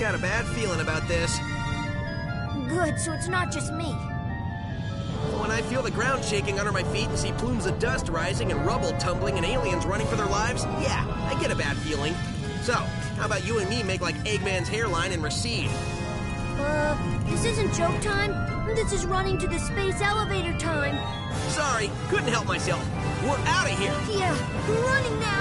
got a bad feeling about this. Good, so it's not just me. When I feel the ground shaking under my feet and see plumes of dust rising and rubble tumbling and aliens running for their lives, yeah, I get a bad feeling. So, how about you and me make like Eggman's hairline and recede? This isn't joke time. This is running to the space elevator time. Sorry, couldn't help myself. We're out of here. Yeah, we're running now.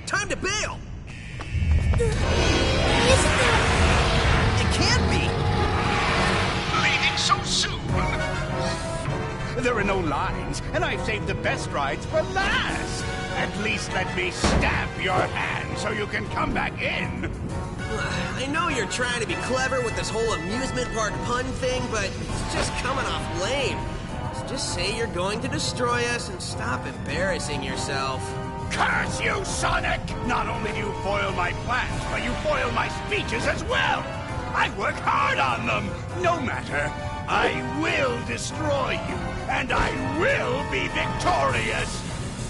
Time to bail! Isn't there... It can't be! Leaving so soon? There are no lines, and I've saved the best rides for last. At least let me stamp your hand so you can come back in. I know you're trying to be clever with this whole amusement park pun thing, but it's just coming off lame. So just say you're going to destroy us and stop embarrassing yourself. Curse you, Sonic! Not only do you foil my plans, but you foil my speeches as well! I work hard on them! No matter, I will destroy you, and I will be victorious!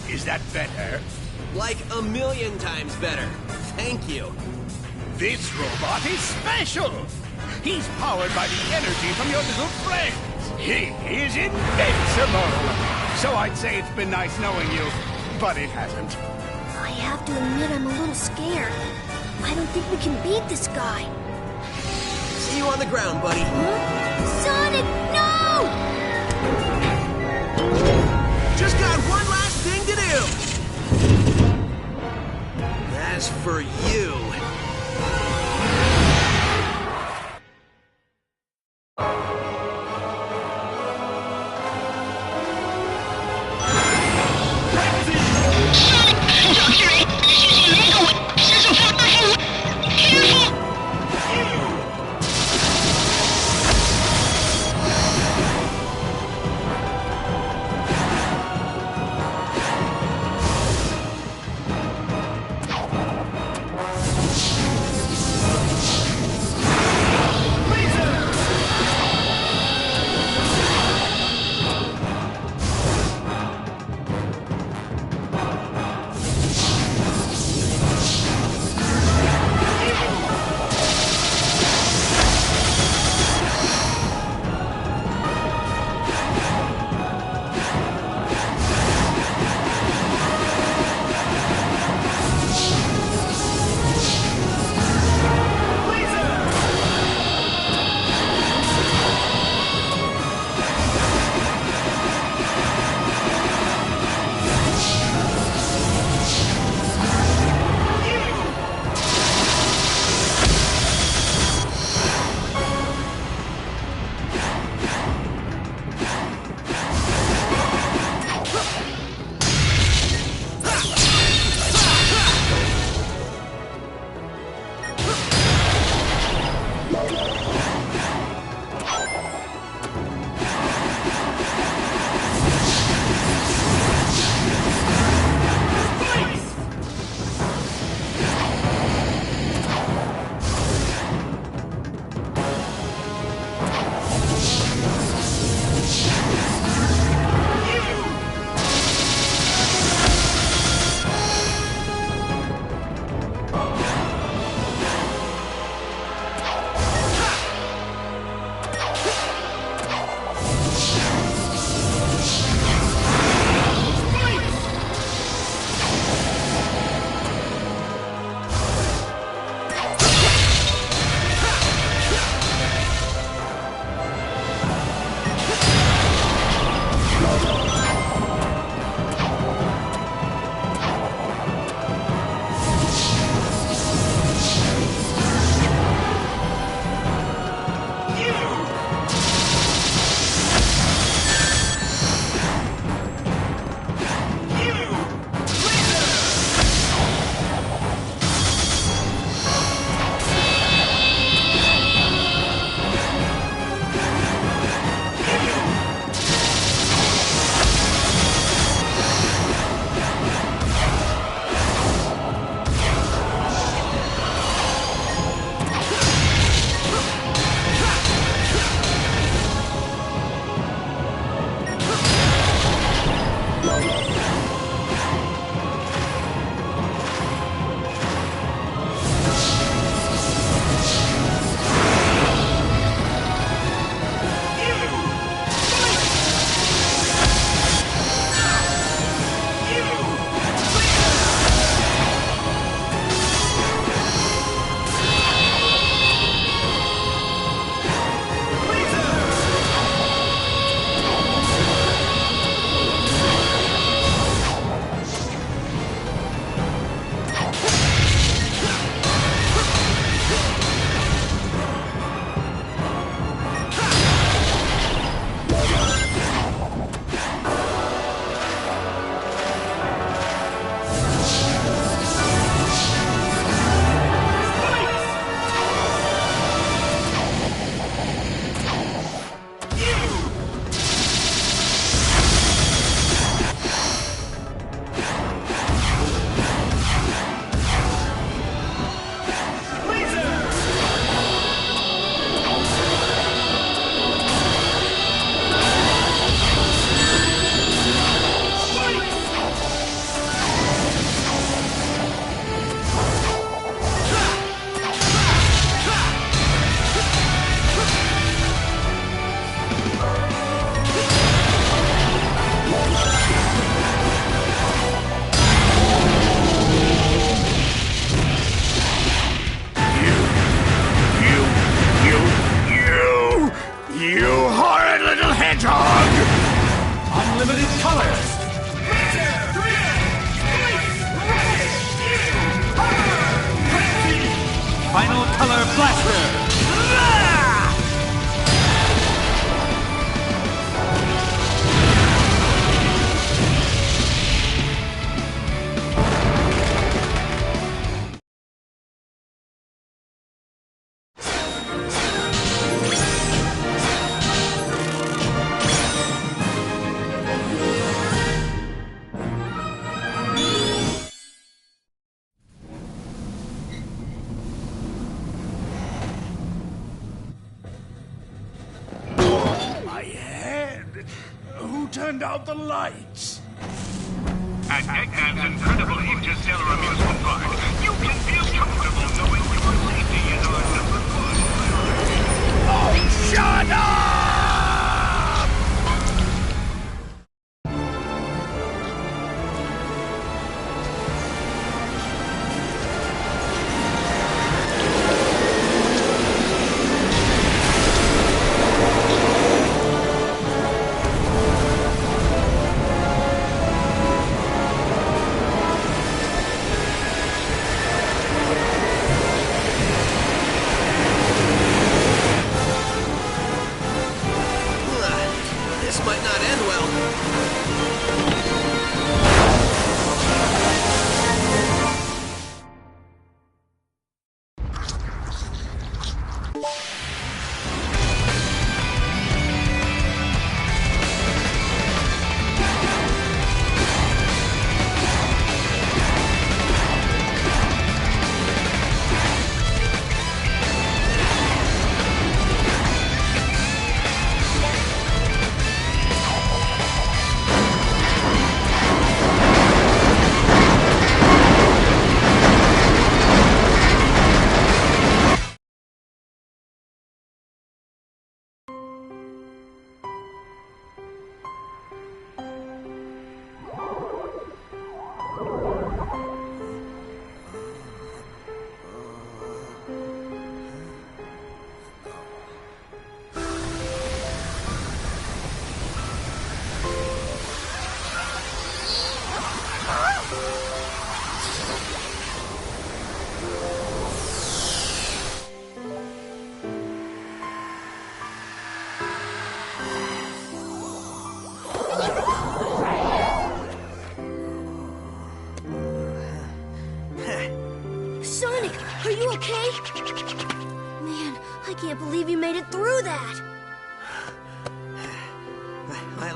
Is that better? Like a million times better. Thank you. This robot is special! He's powered by the energy from your little friends! He is invincible! So I'd say it's been nice knowing you, but it hasn't. I have to admit I'm a little scared. I don't think we can beat this guy. See you on the ground, buddy. Huh? Sonic, no! Just got one last thing to do! As for you... unlimited colors. Final color blaster. My head! Who turned out the lights? At Eggman's incredible interstellar amusement park, you can feel comfortable knowing your safety is on number one. Oh, shut up! This might not end well. Sonic, are you okay? Man, I can't believe you made it through that.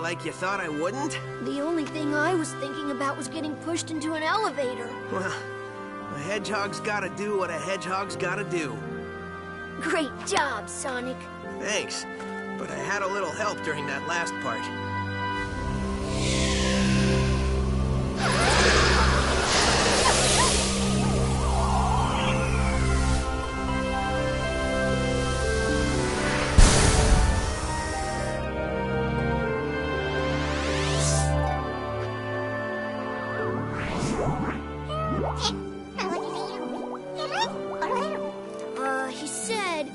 Like you thought I wouldn't? The only thing I was thinking about was getting pushed into an elevator. Well, a hedgehog's gotta do what a hedgehog's gotta do. Great job, Sonic. Thanks, but I had a little help during that last part. He said,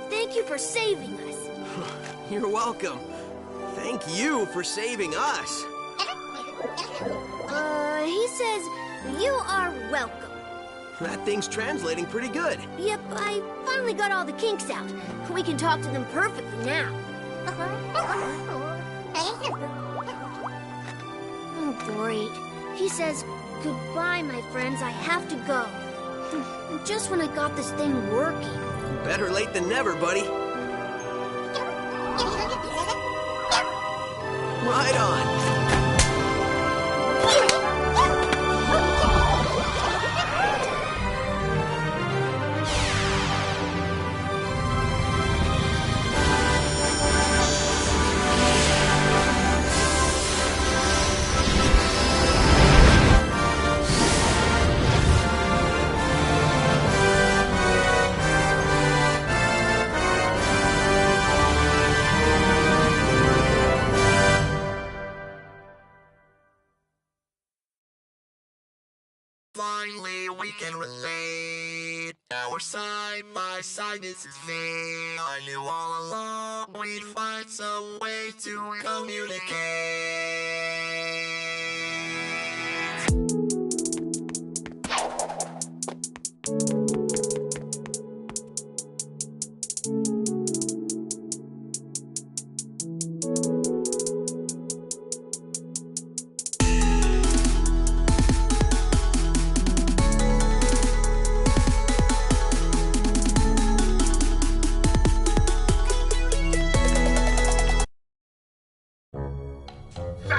thank you for saving us. You're welcome. Thank you for saving us. He says, you are welcome. That thing's translating pretty good. Yep, I finally got all the kinks out. We can talk to them perfectly now. Oh, great. He says, goodbye, my friends, I have to go. Just when I got this thing working. Better late than never, buddy. Right on. Finally, we can relate. Now we're side by side, this is fate. I knew all along we'd find some way to communicate.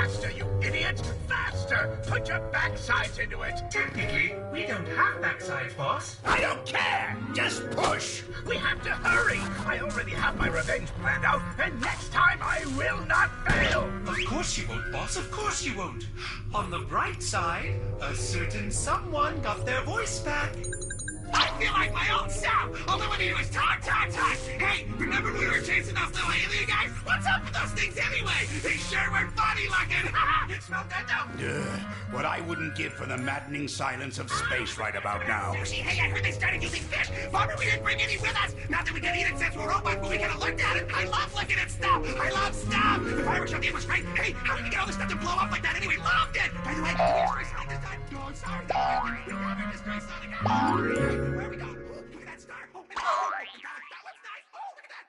Faster, you idiot! Faster! Put your backsides into it! Technically, we don't have backsides, boss. I don't care! Just push! We have to hurry! I already have my revenge planned out, and next time I will not fail! Of course you won't, boss. Of course you won't. On the bright side, a certain someone got their voice back. I feel like my old self! All I want to do is talk! Hey, remember when we were chasing those little alien guys? What's up with those things anyway? They sure were funny looking! Smell good though? What I wouldn't give for the maddening silence of space right about now. Sushi, hey, I heard they started using fish! Bummer we didn't bring any with us! Not that we can eat it since we're robots, but we could have looked at it! I love looking at stuff! I love stuff! The fireworks show game was great! Hey, how did we get all this stuff to blow up like that anyway? Loved it! By the way, can we destroy Sonic this time? No, I'm sorry. We never destroy Sonic. Where are we going? Oh, look at that star! Oh, my God! That looks nice! Oh, look at that!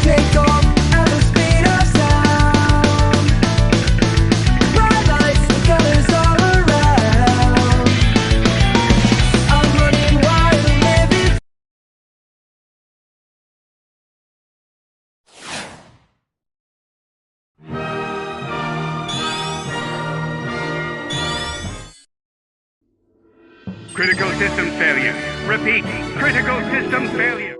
Take off at the speed of sound. Bright lights and colors all around. I'm running wild and living. Critical system failure. Repeat, critical system failure.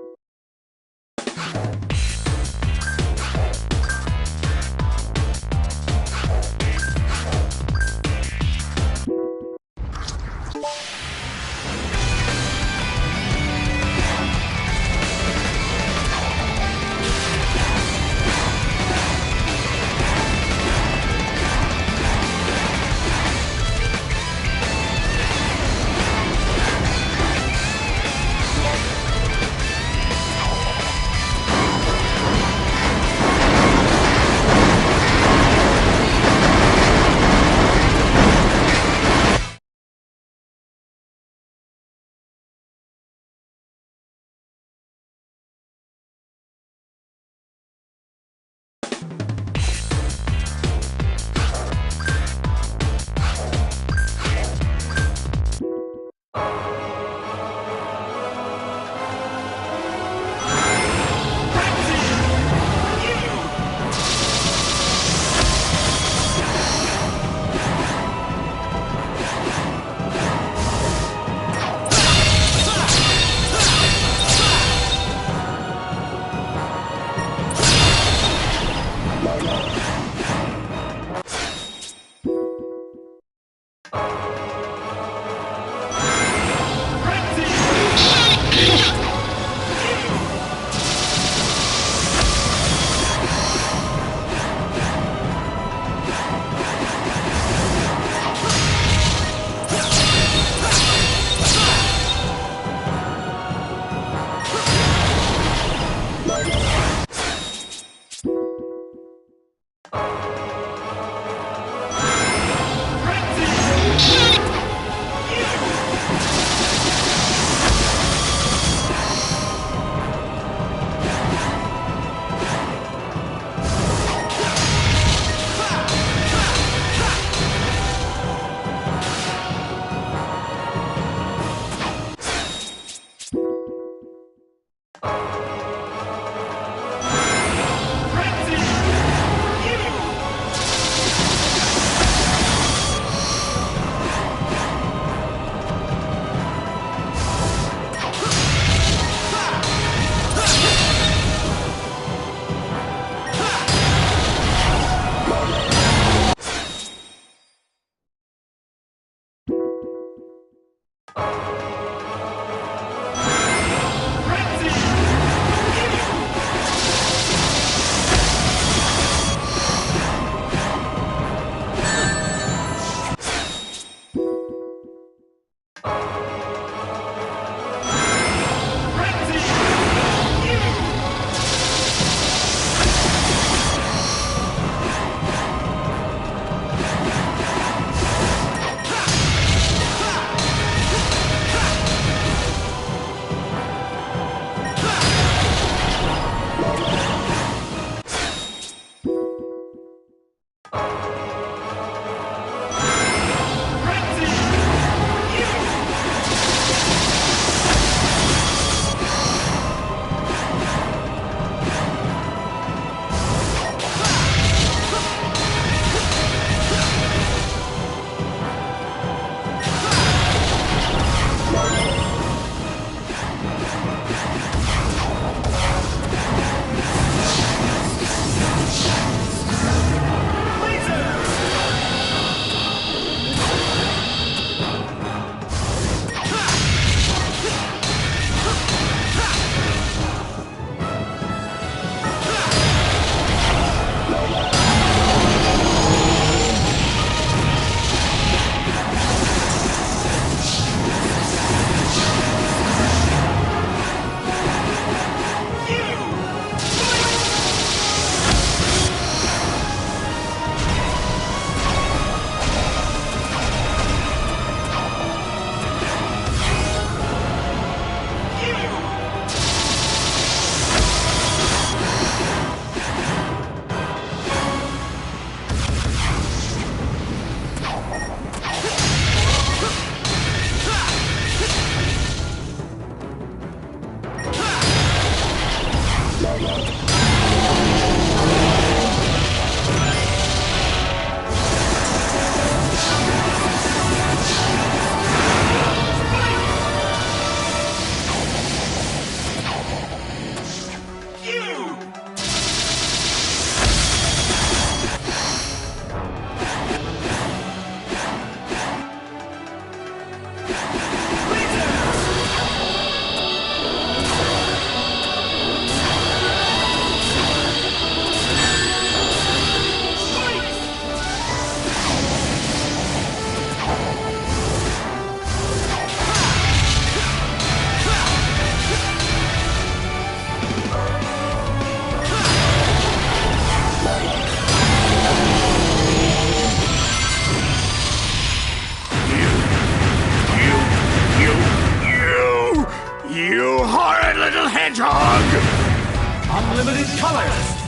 Unlimited colors.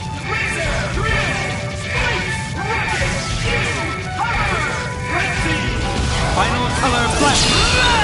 Final color blast.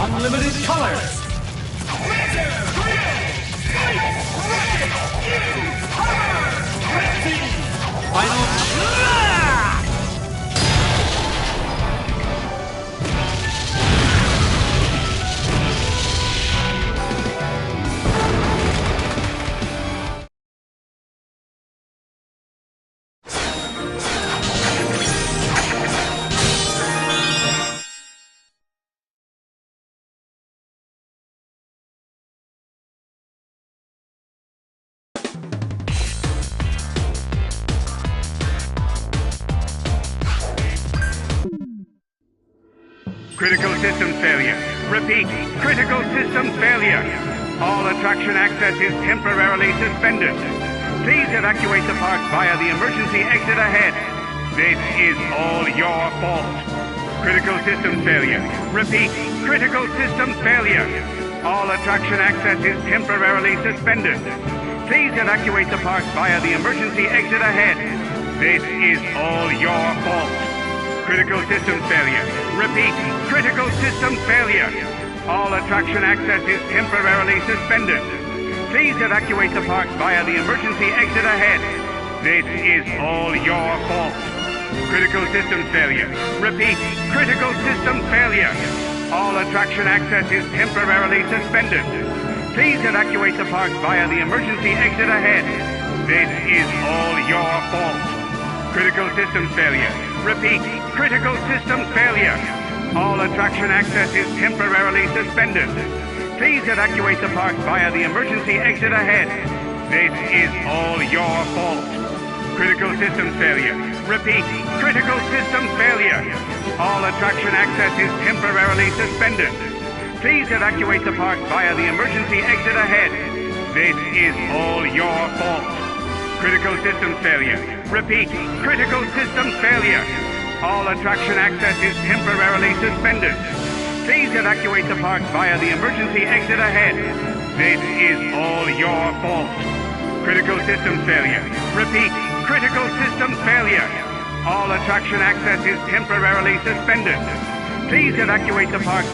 Unlimited colors. Final. Critical systems failure. Repeat, critical systems failure. All attraction access is temporarily suspended. Please evacuate the park via the emergency exit ahead. This is all your fault. Critical systems failure. Repeat, critical systems failure. All attraction access is temporarily suspended. Please evacuate the park via the emergency exit ahead. This is all your fault. Critical systems failure. Repeat, critical systems failure. All attraction access is temporarily suspended. Please evacuate the park via the emergency exit ahead. This is all your fault. Critical systems failure. Repeat, critical systems failure. All attraction access is temporarily suspended. Please evacuate the park via the emergency exit ahead. This is all your fault. Critical systems failure. Repeat, critical systems failure. All attraction access is temporarily suspended. Please evacuate the park via the emergency exit ahead. This is all your fault. Critical systems failure. Repeat, critical systems failure. All attraction access is temporarily suspended. Please evacuate the park via the emergency exit ahead. This is all your fault. Critical systems failure. Repeat, critical systems failure. All attraction access is temporarily suspended. Please evacuate the park via the emergency exit ahead. This is all your fault. Critical systems failure. Repeat, critical systems failure. All attraction access is temporarily suspended. Please evacuate the park.